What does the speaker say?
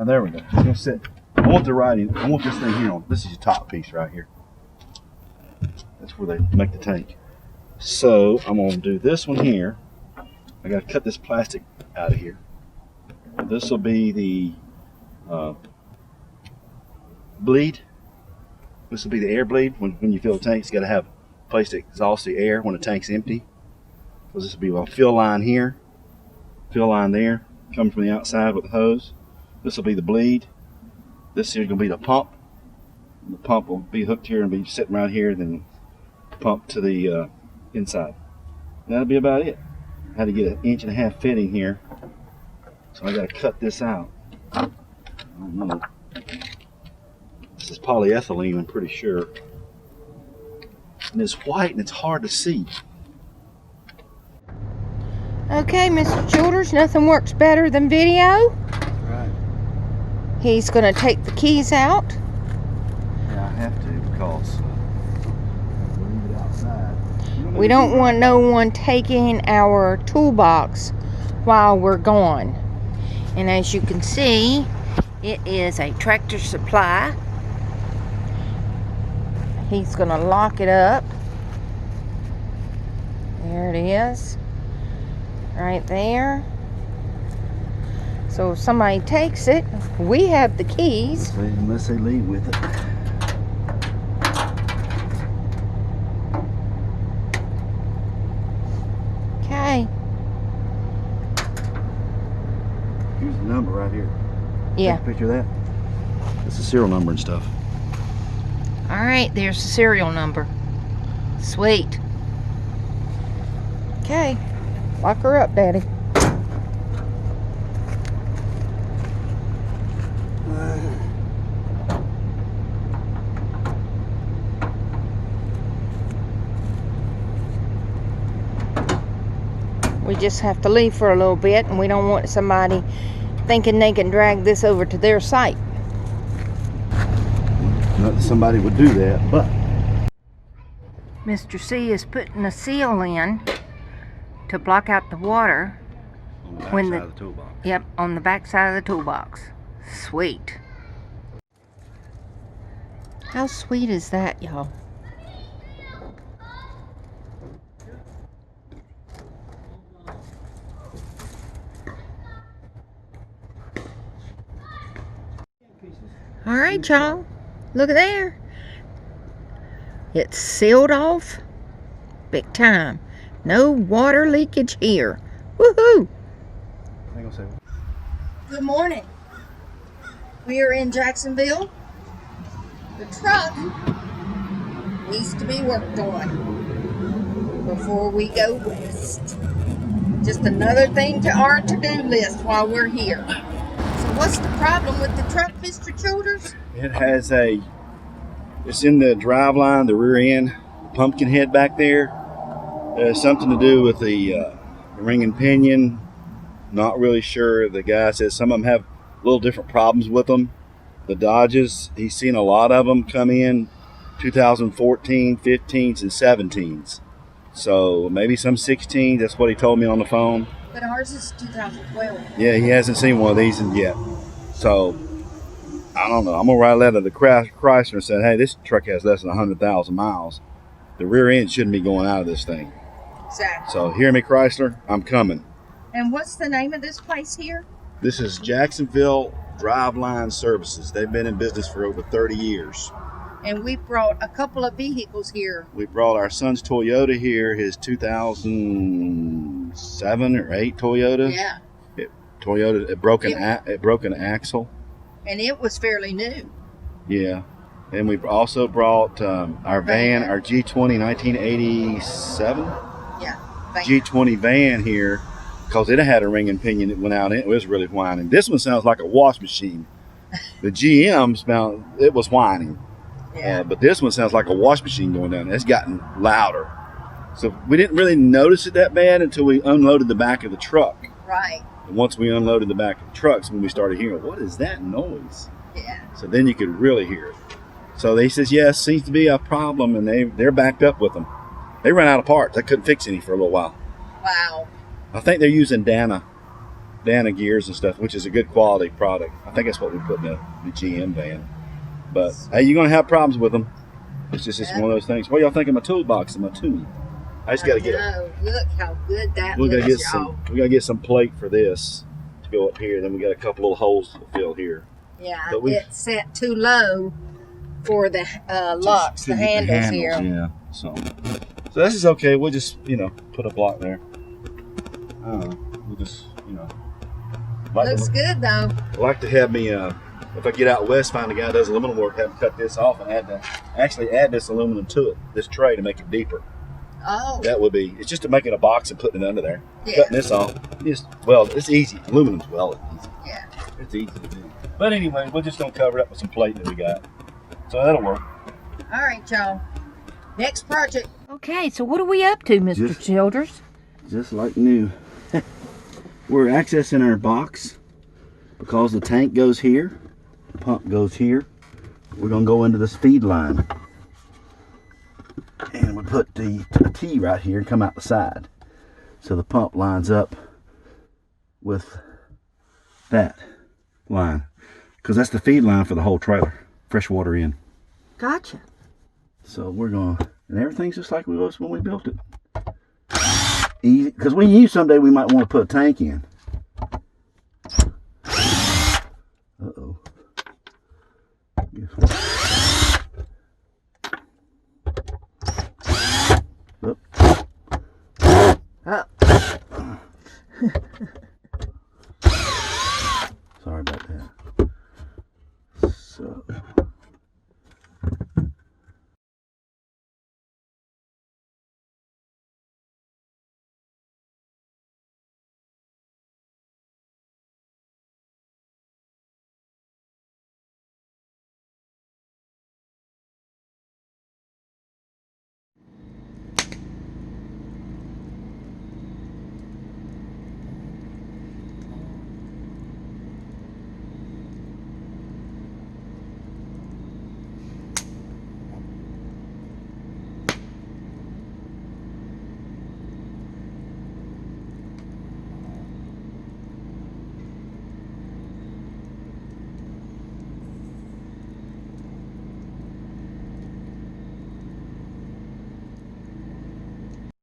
there we go. It's gonna sit. I want the writing. I want this thing here on. This is your top piece right here. That's where they make the tank. So I'm gonna do this one here. I gotta cut this plastic out of here. This will be the bleed. This will be the air bleed. When you fill the tank, you gotta have a place to exhaust the air when the tank's empty. So this will be a fill line here, fill line there, coming from the outside with the hose. This will be the bleed. This here is gonna be the pump. The pump will be hooked here and be sitting right here, then pump to the inside. And that'll be about it. I had to get an 1.5 inch fitting here, so I got to cut this out. I don't know. This is polyethylene, I'm pretty sure. And it's white and it's hard to see. Okay, Mr. Childers, nothing works better than video. Right. He's going to take the keys out. Yeah, I have to because I leave it outside. We don't want no one taking our toolbox while we're gone. And as you can see, it is a Tractor Supply. He's going to lock it up. There it is. Right there. So if somebody takes it, we have the keys. Unless they leave with it. Okay. Here's the number right here. Yeah. Take a picture of that. That's the serial number and stuff. All right, there's the serial number. Sweet. Okay. Lock her up, Daddy. We just have to leave for a little bit, and we don't want somebody thinking they can drag this over to their site. Not that somebody would do that, but Mr. C is putting a seal in to block out the water. on the back When side the- of the toolbox. Yep, on the back side of the toolbox. Sweet. How sweet is that, y'all? All right, y'all. Look at there. It's sealed off. Big time. No water leakage here. Woohoo! I ain't gonna say. Good morning. We are in Jacksonville. The truck needs to be worked on before we go west. Just another thing to our to-do list while we're here. So what's the problem with the truck, Mr. Childers? It has it's in the driveline, the rear end, pumpkin head back there. There's something to do with the ring and pinion. Not really sure. The guy says some of them have little different problems with them. The Dodges, he's seen a lot of them come in 2014, 15s, and 17s. So maybe some 16s. That's what he told me on the phone. But ours is 2012. Yeah, he hasn't seen one of these yet. So I don't know. I'm gonna write a letter to the Chrysler and say, hey, this truck has less than 100,000 miles. The rear end shouldn't be going out of this thing. Exactly. So hear me, Chrysler, I'm coming. And what's the name of this place here? This is Jacksonville Driveline Services. They've been in business for over 30 years. And we brought a couple of vehicles here. We brought our son's Toyota here, his 2007 or 8 Toyota. Yeah. It broke an axle. And it was fairly new. Yeah. And we also brought our van, our G20 1987. Yeah. Van. G20 van here, because it had a ring and pinion that went out and it was really whining. This one sounds like a wash machine. The GM it was whining. Yeah. But this one sounds like a wash machine going down. It's gotten louder. So we didn't really notice it that bad until we unloaded the back of the truck. Right. And once we unloaded the back of the trucks, when we started hearing, what is that noise? Yeah. So then you could really hear it. So they says, yes, seems to be a problem, and they're backed up with them. They ran out of parts. They couldn't fix any for a little while. Wow. I think they're using Dana Dana gears and stuff, which is a good quality product. I think that's what we put in the GM van. But hey, you're gonna have problems with them. It's just one of those things. What y'all think of my toolbox and my tool? I just gotta get it. Look how good that We gotta looks, get y'all. we gotta get some plate for this to go up here. Then we got a couple little holes to fill here. Yeah, But it's set too low for the locks, the handles here. Yeah. So this is okay. We'll just put a block there. We'll just Looks good though. I like to have me if I get out west, find a guy that does aluminum work, have him cut this off and add this aluminum to it, this tray, to make it deeper. Oh. That would be. It's just to make it a box and putting it under there. Yeah. Cutting this off. It's easy. Aluminum's easy. Yeah. It's easy to do. But anyway, we're just gonna cover it up with some plate that we got. So that'll work. All right, y'all. Next project. Okay, so what are we up to, Mr. Just- Childers? Just like new. We're accessing our box because the tank goes here, the pump goes here. We're gonna go into this feed line. And we put the T right here and come out the side. So the pump lines up with that line. Because that's the feed line for the whole trailer. Fresh water in. Gotcha. So we're going to, and everything's just like it was when we built it. Easy, because we knew someday we might want to put a tank in. Uh-oh.